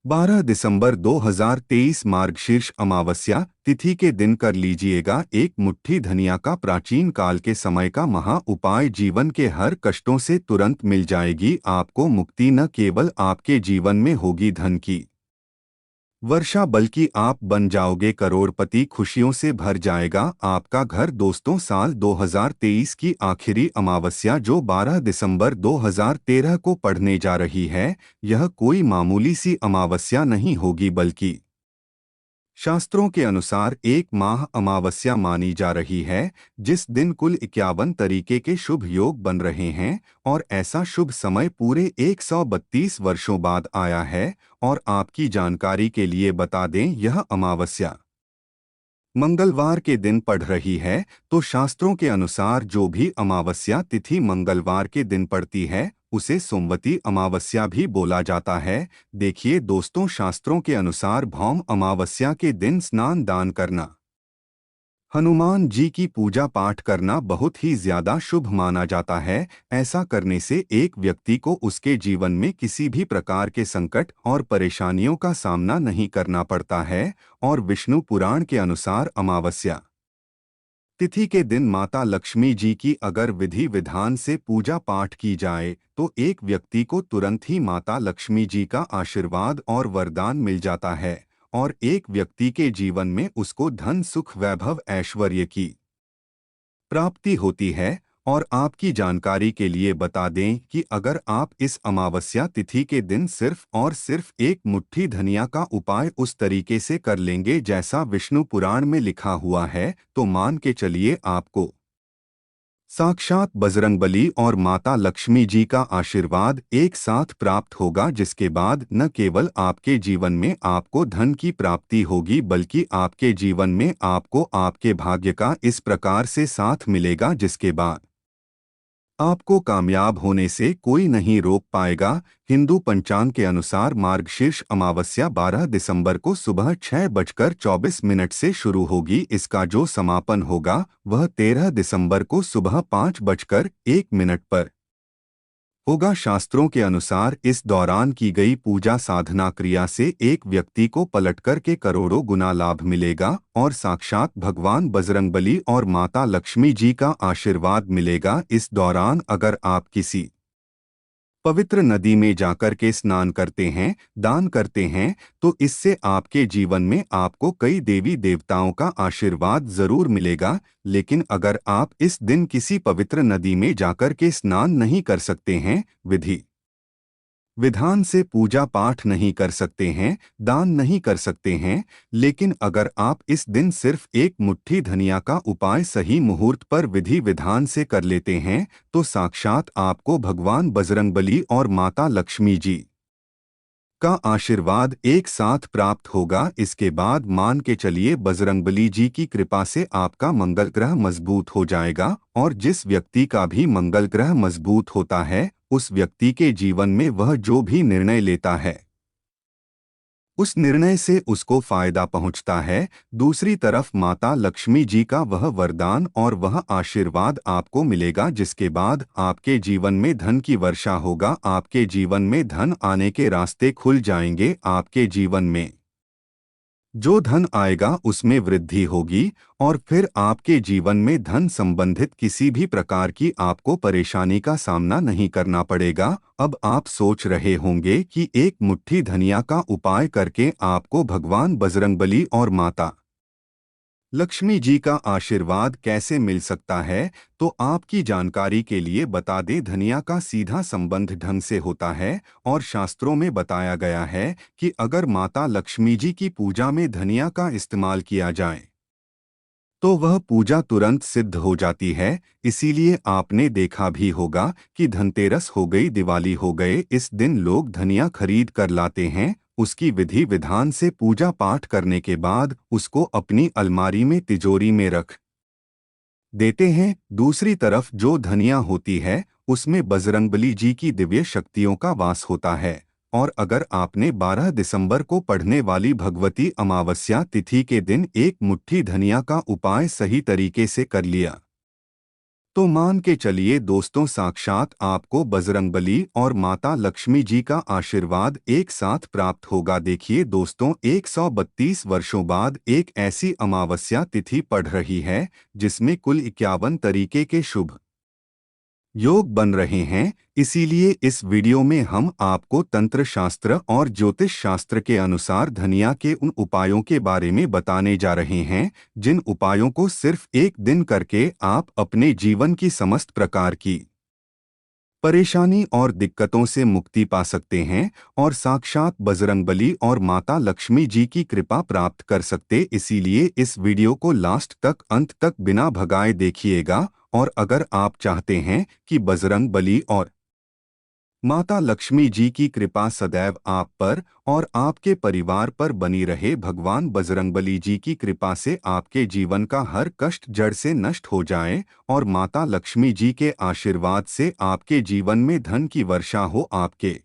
12 दिसंबर 2023 मार्गशीर्ष अमावस्या तिथि के दिन कर लीजिएगा एक मुट्ठी धनिया का प्राचीन काल के समय का महा उपाय। जीवन के हर कष्टों से तुरंत मिल जाएगी आपको मुक्ति। न केवल आपके जीवन में होगी धन की वर्षा बल्कि आप बन जाओगे करोड़पति। खुशियों से भर जाएगा आपका घर। दोस्तों, साल 2023 की आखिरी अमावस्या जो 12 दिसंबर 2013 को पड़ने जा रही है, यह कोई मामूली सी अमावस्या नहीं होगी बल्कि शास्त्रों के अनुसार एक माह अमावस्या मानी जा रही है, जिस दिन कुल 51 तरीके के शुभ योग बन रहे हैं। और ऐसा शुभ समय पूरे 132 वर्षों बाद आया है। और आपकी जानकारी के लिए बता दें, यह अमावस्या मंगलवार के दिन पड़ रही है। तो शास्त्रों के अनुसार जो भी अमावस्या तिथि मंगलवार के दिन पड़ती है, उसे सोमवती अमावस्या भी बोला जाता है। देखिए दोस्तों, शास्त्रों के अनुसार भौम अमावस्या के दिन स्नान दान करना, हनुमान जी की पूजा पाठ करना बहुत ही ज्यादा शुभ माना जाता है। ऐसा करने से एक व्यक्ति को उसके जीवन में किसी भी प्रकार के संकट और परेशानियों का सामना नहीं करना पड़ता है। और विष्णु पुराण के अनुसार अमावस्या तिथि के दिन माता लक्ष्मी जी की अगर विधि विधान से पूजा पाठ की जाए, तो एक व्यक्ति को तुरंत ही माता लक्ष्मी जी का आशीर्वाद और वरदान मिल जाता है। और एक व्यक्ति के जीवन में उसको धन सुख वैभव ऐश्वर्य की प्राप्ति होती है। और आपकी जानकारी के लिए बता दें कि अगर आप इस अमावस्या तिथि के दिन सिर्फ और सिर्फ एक मुट्ठी धनिया का उपाय उस तरीके से कर लेंगे जैसा विष्णु पुराण में लिखा हुआ है, तो मान के चलिए आपको साक्षात बजरंगबली और माता लक्ष्मी जी का आशीर्वाद एक साथ प्राप्त होगा, जिसके बाद न केवल आपके जीवन में आपको धन की प्राप्ति होगी, बल्कि आपके जीवन में आपको आपके भाग्य का इस प्रकार से साथ मिलेगा जिसके बाद आपको कामयाब होने से कोई नहीं रोक पाएगा। हिंदू पंचांग के अनुसार मार्गशीर्ष अमावस्या 12 दिसंबर को सुबह 6:24 से शुरू होगी। इसका जो समापन होगा वह 13 दिसंबर को सुबह 5:01 पर होगा। शास्त्रों के अनुसार इस दौरान की गई पूजा साधना क्रिया से एक व्यक्ति को पलटकर के करोड़ों गुना लाभ मिलेगा और साक्षात भगवान बजरंगबली और माता लक्ष्मी जी का आशीर्वाद मिलेगा। इस दौरान अगर आप किसी पवित्र नदी में जाकर के स्नान करते हैं, दान करते हैं, तो इससे आपके जीवन में आपको कई देवी देवताओं का आशीर्वाद जरूर मिलेगा। लेकिन अगर आप इस दिन किसी पवित्र नदी में जाकर के स्नान नहीं कर सकते हैं, विधि विधान से पूजा पाठ नहीं कर सकते हैं, दान नहीं कर सकते हैं, लेकिन अगर आप इस दिन सिर्फ एक मुट्ठी धनिया का उपाय सही मुहूर्त पर विधि विधान से कर लेते हैं, तो साक्षात आपको भगवान बजरंगबली और माता लक्ष्मी जी का आशीर्वाद एक साथ प्राप्त होगा। इसके बाद मान के चलिए बजरंगबली जी की कृपा से आपका मंगल ग्रह मजबूत हो जाएगा। और जिस व्यक्ति का भी मंगल ग्रह मजबूत होता है, उस व्यक्ति के जीवन में वह जो भी निर्णय लेता है, उस निर्णय से उसको फायदा पहुंचता है। दूसरी तरफ माता लक्ष्मी जी का वह वरदान और वह आशीर्वाद आपको मिलेगा, जिसके बाद आपके जीवन में धन की वर्षा होगा। आपके जीवन में धन आने के रास्ते खुल जाएंगे। आपके जीवन में जो धन आएगा उसमें वृद्धि होगी। और फिर आपके जीवन में धन संबंधित किसी भी प्रकार की आपको परेशानी का सामना नहीं करना पड़ेगा। अब आप सोच रहे होंगे कि एक मुट्ठी धनिया का उपाय करके आपको भगवान बजरंगबली और माता लक्ष्मी जी का आशीर्वाद कैसे मिल सकता है। तो आपकी जानकारी के लिए बता दें, धनिया का सीधा संबंध ढंग से होता है। और शास्त्रों में बताया गया है कि अगर माता लक्ष्मी जी की पूजा में धनिया का इस्तेमाल किया जाए, तो वह पूजा तुरंत सिद्ध हो जाती है। इसीलिए आपने देखा भी होगा कि धनतेरस हो गई, दिवाली हो गए, इस दिन लोग धनिया खरीद कर लाते हैं। उसकी विधि विधान से पूजा पाठ करने के बाद उसको अपनी अलमारी में तिजोरी में रख देते हैं। दूसरी तरफ जो धनिया होती है, उसमें बजरंगबली जी की दिव्य शक्तियों का वास होता है। और अगर आपने 12 दिसंबर को पढ़ने वाली भगवती अमावस्या तिथि के दिन एक मुट्ठी धनिया का उपाय सही तरीके से कर लिया, तो मान के चलिए दोस्तों, साक्षात आपको बजरंगबली और माता लक्ष्मी जी का आशीर्वाद एक साथ प्राप्त होगा। देखिए दोस्तों, 132 वर्षों बाद एक ऐसी अमावस्या तिथि पड़ रही है जिसमें कुल 51 तरीके के शुभ योग बन रहे हैं। इसीलिए इस वीडियो में हम आपको तंत्र शास्त्र और ज्योतिष शास्त्र के अनुसार धनिया के उन उपायों के बारे में बताने जा रहे हैं जिन उपायों को सिर्फ एक दिन करके आप अपने जीवन की समस्त प्रकार की परेशानी और दिक्कतों से मुक्ति पा सकते हैं और साक्षात बजरंगबली और माता लक्ष्मी जी की कृपा प्राप्त कर सकते। इसीलिए इस वीडियो को लास्ट तक, अंत तक बिना भगाए देखिएगा। और अगर आप चाहते हैं कि बजरंगबली और माता लक्ष्मी जी की कृपा सदैव आप पर और आपके परिवार पर बनी रहे, भगवान बजरंगबली जी की कृपा से आपके जीवन का हर कष्ट जड़ से नष्ट हो जाए और माता लक्ष्मी जी के आशीर्वाद से आपके जीवन में धन की वर्षा हो, आपके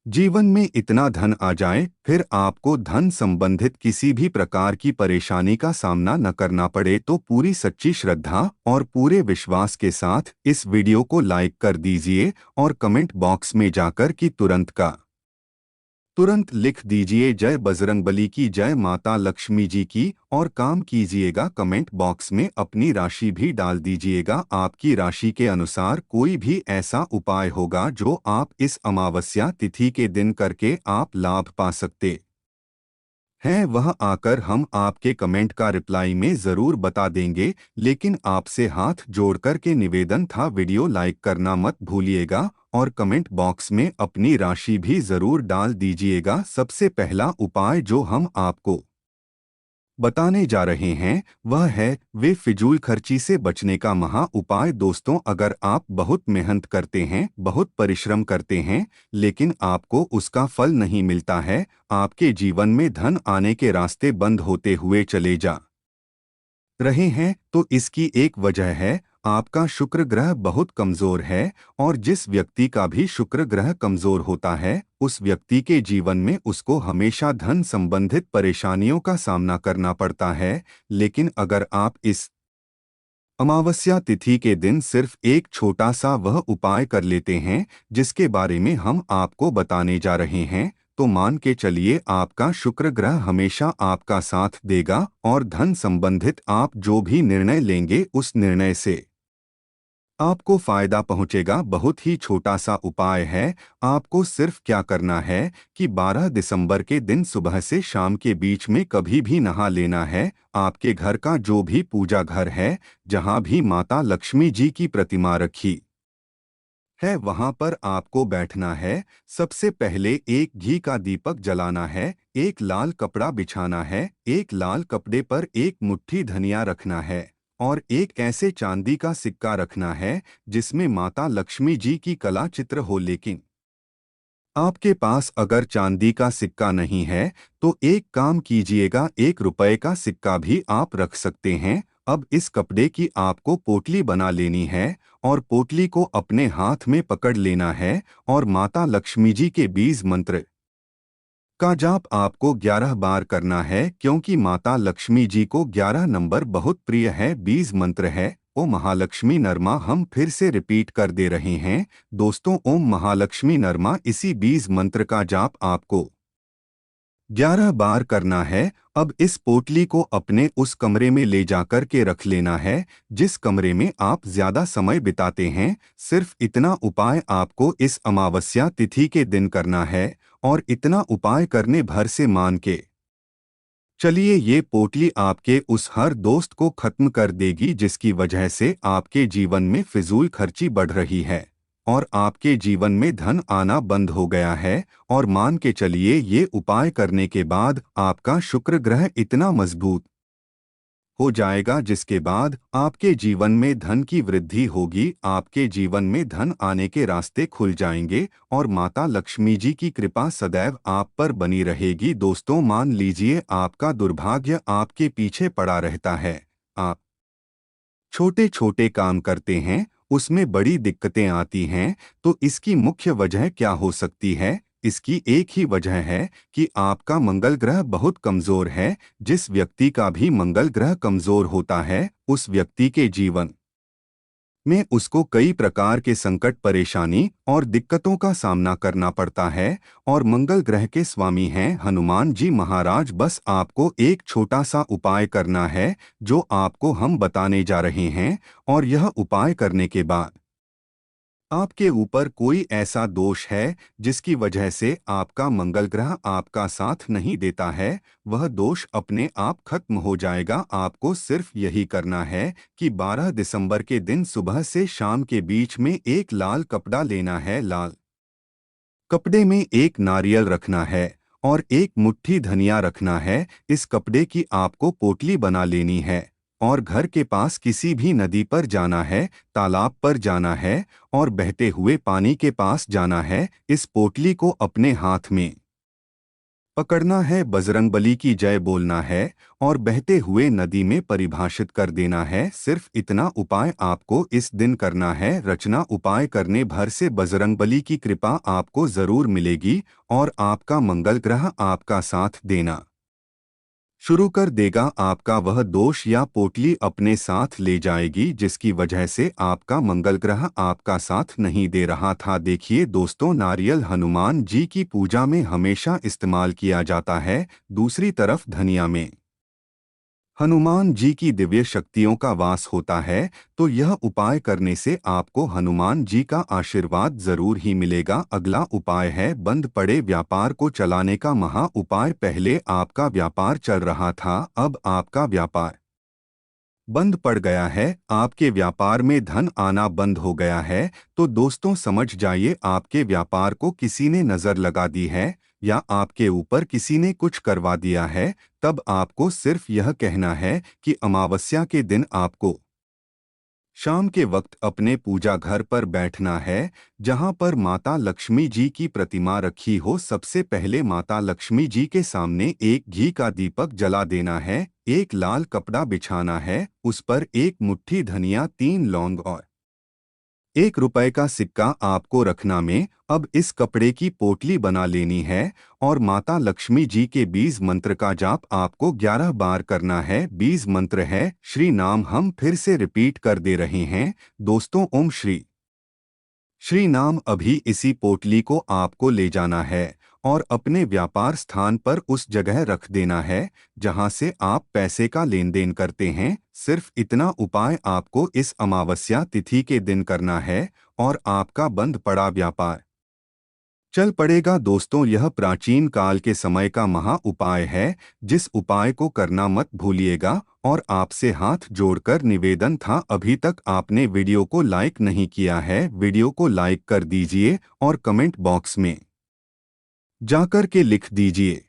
जीवन में इतना धन आ जाए फिर आपको धन संबंधित किसी भी प्रकार की परेशानी का सामना न करना पड़े, तो पूरी सच्ची श्रद्धा और पूरे विश्वास के साथ इस वीडियो को लाइक कर दीजिए और कमेंट बॉक्स में जाकर कि तुरंत लिख दीजिए जय बजरंगबली की, जय माता लक्ष्मी जी की। और काम कीजिएगा, कमेंट बॉक्स में अपनी राशि भी डाल दीजिएगा। आपकी राशि के अनुसार कोई भी ऐसा उपाय होगा जो आप इस अमावस्या तिथि के दिन करके आप लाभ पा सकते हैं, वह आकर हम आपके कमेंट का रिप्लाई में ज़रूर बता देंगे। लेकिन आपसे हाथ जोड़कर के निवेदन था, वीडियो लाइक करना मत भूलिएगा और कमेंट बॉक्स में अपनी राशि भी ज़रूर डाल दीजिएगा। सबसे पहला उपाय जो हम आपको बताने जा रहे हैं वह है वे फिजूल खर्ची से बचने का महा उपाय। दोस्तों, अगर आप बहुत मेहनत करते हैं, बहुत परिश्रम करते हैं, लेकिन आपको उसका फल नहीं मिलता है, आपके जीवन में धन आने के रास्ते बंद होते हुए चले जा रहे हैं, तो इसकी एक वजह है आपका शुक्र ग्रह बहुत कमजोर है। और जिस व्यक्ति का भी शुक्र ग्रह कमजोर होता है उस व्यक्ति के जीवन में उसको हमेशा धन संबंधित परेशानियों का सामना करना पड़ता है। लेकिन अगर आप इस अमावस्या तिथि के दिन सिर्फ एक छोटा सा वह उपाय कर लेते हैं जिसके बारे में हम आपको बताने जा रहे हैं, तो मान के चलिए आपका शुक्र ग्रह हमेशा आपका साथ देगा और धन संबंधित आप जो भी निर्णय लेंगे उस निर्णय से आपको फायदा पहुंचेगा। बहुत ही छोटा सा उपाय है। आपको सिर्फ क्या करना है कि 12 दिसंबर के दिन सुबह से शाम के बीच में कभी भी नहा लेना है। आपके घर का जो भी पूजा घर है, जहां भी माता लक्ष्मी जी की प्रतिमा रखी है, वहां पर आपको बैठना है। सबसे पहले एक घी का दीपक जलाना है, एक लाल कपड़ा बिछाना है, एक लाल कपड़े पर एक मुट्ठी धनिया रखना है और एक ऐसे चांदी का सिक्का रखना है जिसमें माता लक्ष्मी जी की कला चित्र हो। लेकिन आपके पास अगर चांदी का सिक्का नहीं है तो एक काम कीजिएगा, 1 रुपए का सिक्का भी आप रख सकते हैं। अब इस कपड़े की आपको पोटली बना लेनी है और पोटली को अपने हाथ में पकड़ लेना है और माता लक्ष्मी जी के बीज मंत्र का जाप आपको 11 बार करना है, क्योंकि माता लक्ष्मी जी को 11 नंबर बहुत प्रिय है। बीज मंत्र है ओ महालक्ष्मी नरमा। हम फिर से रिपीट कर दे रहे हैं दोस्तों, ओम महालक्ष्मी नरमा। इसी बीज मंत्र का जाप आपको 11 बार करना है। अब इस पोटली को अपने उस कमरे में ले जाकर के रख लेना है जिस कमरे में आप ज्यादा समय बिताते हैं। सिर्फ इतना उपाय आपको इस अमावस्या तिथि के दिन करना है और इतना उपाय करने भर से मान के चलिए ये पोटली आपके उस हर दोस्त को खत्म कर देगी जिसकी वजह से आपके जीवन में फिजूल खर्ची बढ़ रही है और आपके जीवन में धन आना बंद हो गया है। और मान के चलिए ये उपाय करने के बाद आपका शुक्र ग्रह इतना मजबूत हो जाएगा जिसके बाद आपके जीवन में धन की वृद्धि होगी, आपके जीवन में धन आने के रास्ते खुल जाएंगे और माता लक्ष्मी जी की कृपा सदैव आप पर बनी रहेगी। दोस्तों, मान लीजिए आपका दुर्भाग्य आपके पीछे पड़ा रहता है, आप छोटे छोटे काम करते हैं उसमें बड़ी दिक्कतें आती हैं, तो इसकी मुख्य वजह क्या हो सकती है? इसकी एक ही वजह है कि आपका मंगल ग्रह बहुत कमजोर है। जिस व्यक्ति का भी मंगल ग्रह कमजोर होता है उस व्यक्ति के जीवन में उसको कई प्रकार के संकट, परेशानी और दिक्कतों का सामना करना पड़ता है। और मंगल ग्रह के स्वामी हैं हनुमान जी महाराज। बस आपको एक छोटा सा उपाय करना है जो आपको हम बताने जा रहे हैं। और यह उपाय करने के बाद आपके ऊपर कोई ऐसा दोष है जिसकी वजह से आपका मंगल ग्रह आपका साथ नहीं देता है, वह दोष अपने आप खत्म हो जाएगा। आपको सिर्फ यही करना है कि 12 दिसंबर के दिन सुबह से शाम के बीच में एक लाल कपड़ा लेना है। लाल कपड़े में एक नारियल रखना है और एक मुट्ठी धनिया रखना है। इस कपड़े की आपको पोटली बना लेनी है और घर के पास किसी भी नदी पर जाना है, तालाब पर जाना है और बहते हुए पानी के पास जाना है। इस पोटली को अपने हाथ में पकड़ना है, बजरंगबली की जय बोलना है और बहते हुए नदी में परिभाषित कर देना है। सिर्फ इतना उपाय आपको इस दिन करना है। रचना उपाय करने भर से बजरंगबली की कृपा आपको जरूर मिलेगी और आपका मंगल ग्रह आपका साथ देना शुरू कर देगा। आपका वह दोष या पोटली अपने साथ ले जाएगी जिसकी वजह से आपका मंगल ग्रह आपका साथ नहीं दे रहा था। देखिए दोस्तों, नारियल हनुमान जी की पूजा में हमेशा इस्तेमाल किया जाता है। दूसरी तरफ धनिया में हनुमान जी की दिव्य शक्तियों का वास होता है, तो यह उपाय करने से आपको हनुमान जी का आशीर्वाद जरूर ही मिलेगा। अगला उपाय है बंद पड़े व्यापार को चलाने का महा उपाय। पहले आपका व्यापार चल रहा था, अब आपका व्यापार बंद पड़ गया है, आपके व्यापार में धन आना बंद हो गया है, तो दोस्तों समझ जाइए आपके व्यापार को किसी ने नज़र लगा दी है या आपके ऊपर किसी ने कुछ करवा दिया है। तब आपको सिर्फ यह कहना है कि अमावस्या के दिन आपको शाम के वक्त अपने पूजा घर पर बैठना है जहां पर माता लक्ष्मी जी की प्रतिमा रखी हो। सबसे पहले माता लक्ष्मी जी के सामने एक घी का दीपक जला देना है, एक लाल कपड़ा बिछाना है, उस पर एक मुट्ठी धनिया, 3 लौंग और 1 रुपए का सिक्का आपको रखना में। अब इस कपड़े की पोटली बना लेनी है और माता लक्ष्मी जी के बीज मंत्र का जाप आपको 11 बार करना है। बीज मंत्र है श्री नाम। हम फिर से रिपीट कर दे रहे हैं दोस्तों, ओम श्री नाम। अभी इसी पोटली को आपको ले जाना है और अपने व्यापार स्थान पर उस जगह रख देना है जहां से आप पैसे का लेन देन करते हैं। सिर्फ इतना उपाय आपको इस अमावस्या तिथि के दिन करना है और आपका बंद पड़ा व्यापार चल पड़ेगा। दोस्तों, यह प्राचीन काल के समय का महा उपाय है, जिस उपाय को करना मत भूलिएगा। और आपसे हाथ जोड़कर निवेदन था, अभी तक आपने वीडियो को लाइक नहीं किया है, वीडियो को लाइक कर दीजिए और कमेंट बॉक्स में जाकर के लिख दीजिए